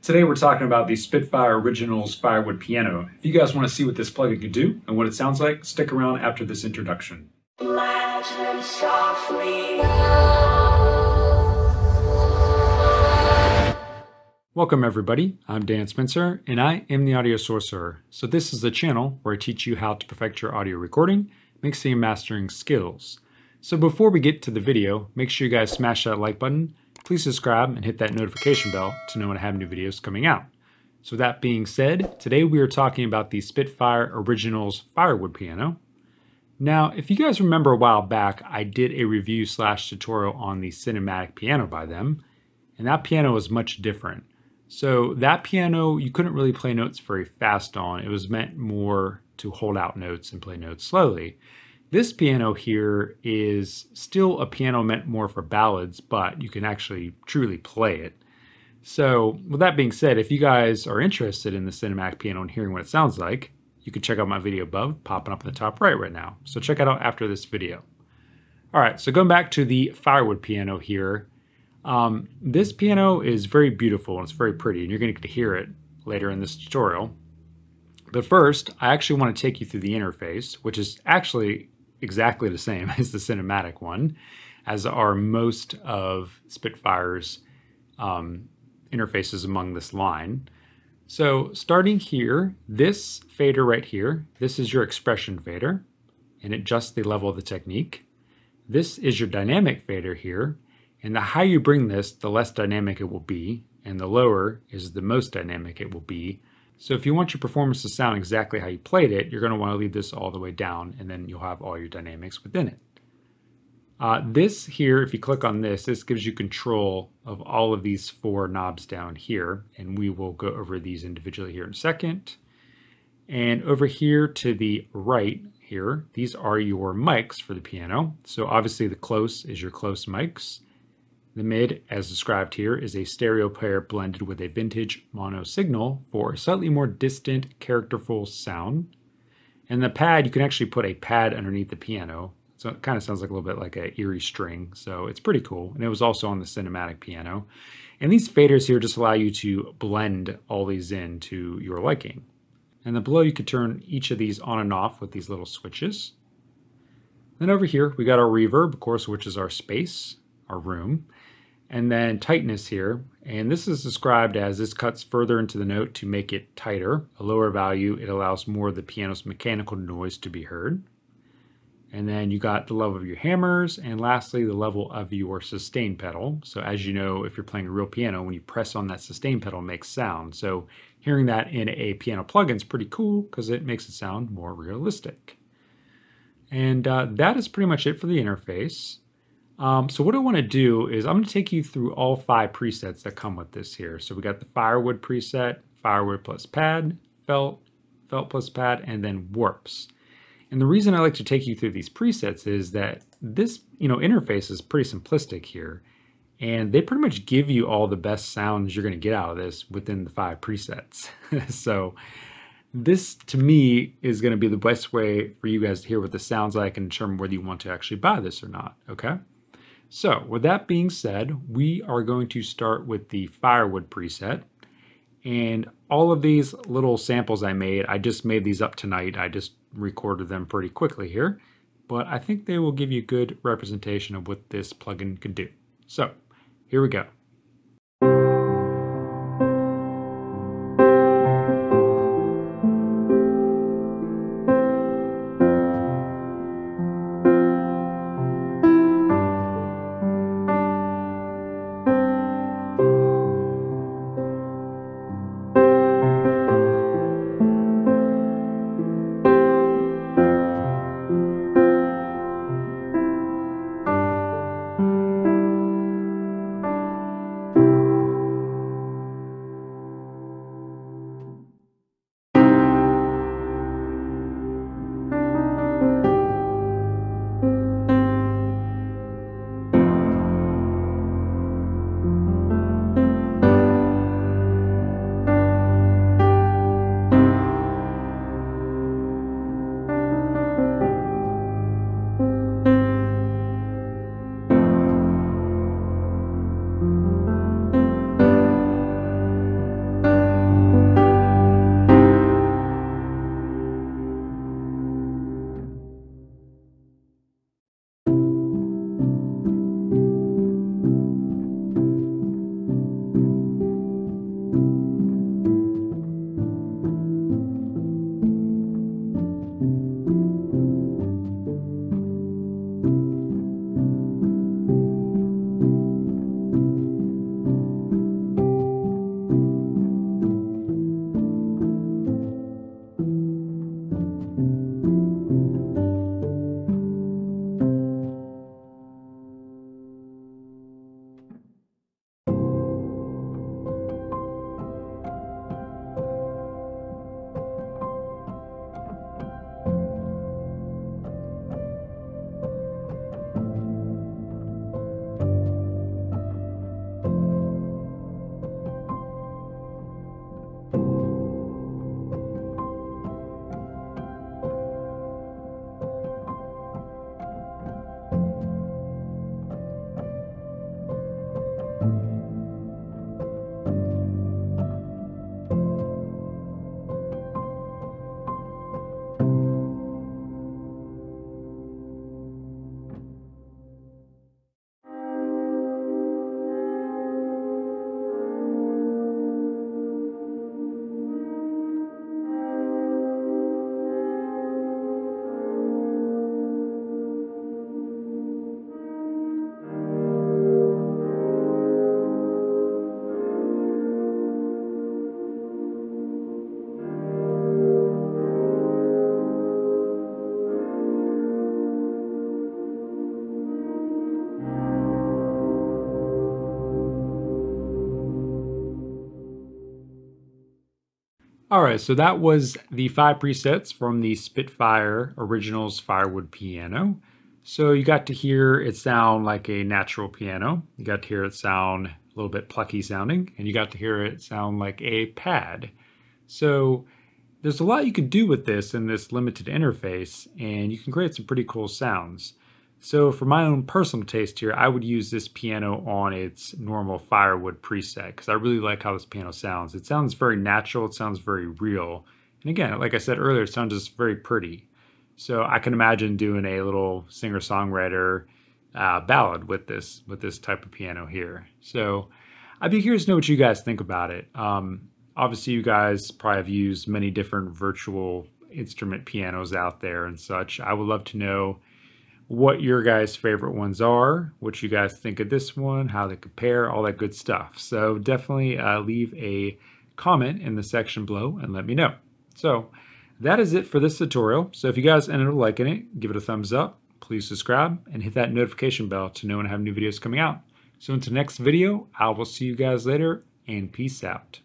Today we're talking about the Spitfire Originals Firewood Piano. If you guys want to see what this plugin can do and what it sounds like, stick around after this introduction. Welcome everybody, I'm Dan Spencer and I am the Audio Sorcerer. So this is the channel where I teach you how to perfect your audio recording, mixing and mastering skills. So before we get to the video, make sure you guys smash that like button. Please subscribe and hit that notification bell to know when I have new videos coming out. So that being said, today we are talking about the Spitfire Originals Firewood Piano. Now, if you guys remember a while back, I did a review / tutorial on the cinematic piano by them, and that piano was much different. So that piano, you couldn't really play notes very fast on. It was meant more to hold out notes and play notes slowly. This piano here is still a piano meant more for ballads, but you can actually truly play it. So with that being said, if you guys are interested in the cinematic piano and hearing what it sounds like, you can check out my video above, popping up in the top right now. So check it out after this video. All right, so going back to the Firewood piano here, this piano is very beautiful and it's very pretty, and you're going to get to hear it later in this tutorial. But first, I actually want to take you through the interface, which is actually exactly the same as the cinematic one, as are most of Spitfire's interfaces among this line. So starting here, this fader right here, this is your expression fader, and it adjusts the level of the technique. This is your dynamic fader here, and the higher you bring this, the less dynamic it will be, and the lower is the most dynamic it will be. So if you want your performance to sound exactly how you played it, you're going to want to leave this all the way down, and then you'll have all your dynamics within it. This here, if you click on this, this gives you control of all of these 4 knobs down here, and we will go over these individually here in a second. And over here to the right here, these are your mics for the piano. So obviously the close is your close mics. The mid, as described here, is a stereo pair blended with a vintage mono signal for a slightly more distant, characterful sound. And the pad, you can actually put a pad underneath the piano. So it kind of sounds like a little bit like an eerie string. So it's pretty cool. And it was also on the cinematic piano. And these faders here just allow you to blend all these in to your liking. And then below you could turn each of these on and off with these little switches. Then over here, we got our reverb, of course, which is our space, our room. And then tightness here, and this is described as this cuts further into the note to make it tighter. A lower value, it allows more of the piano's mechanical noise to be heard. And then you got the level of your hammers, and lastly, the level of your sustain pedal. So as you know, if you're playing a real piano, when you press on that sustain pedal, it makes sound. So hearing that in a piano plugin is pretty cool because it makes it sound more realistic. And that is pretty much it for the interface. So what I want to do is I'm going to take you through all 5 presets that come with this here. So we got the Firewood preset, Firewood plus pad, Felt plus pad, and then Warps. And the reason I like to take you through these presets is that this, interface is pretty simplistic here. And they pretty much give you all the best sounds you're going to get out of this within the 5 presets. So this, to me, is going to be the best way for you guys to hear what this sounds like and determine whether you want to actually buy this or not, okay? So with that being said, we are going to start with the Firewood preset. And all of these little samples I just made these up tonight. I just recorded them pretty quickly here, but I think they will give you a good representation of what this plugin can do. So here we go. Alright, so that was the 5 presets from the Spitfire Originals Firewood Piano. So you got to hear it sound like a natural piano, you got to hear it sound a little bit plucky sounding, and you got to hear it sound like a pad. So there's a lot you can do with this in this limited interface, and you can create some pretty cool sounds. So for my own personal taste here, I would use this piano on its normal Firewood preset because I really like how this piano sounds. It sounds very natural, it sounds very real. And again, like I said earlier, it sounds just very pretty. So I can imagine doing a little singer-songwriter ballad with this type of piano here. So I'd be curious to know what you guys think about it. Obviously, you guys probably have used many different virtual instrument pianos out there and such. I would love to know what your guys' favorite ones are, what you guys think of this one, how they compare, all that good stuff. So definitely leave a comment in the section below and let me know. So that is it for this tutorial. So if you guys ended up liking it, give it a thumbs up, please subscribe, and hit that notification bell to know when I have new videos coming out. So until next video, I will see you guys later, and peace out.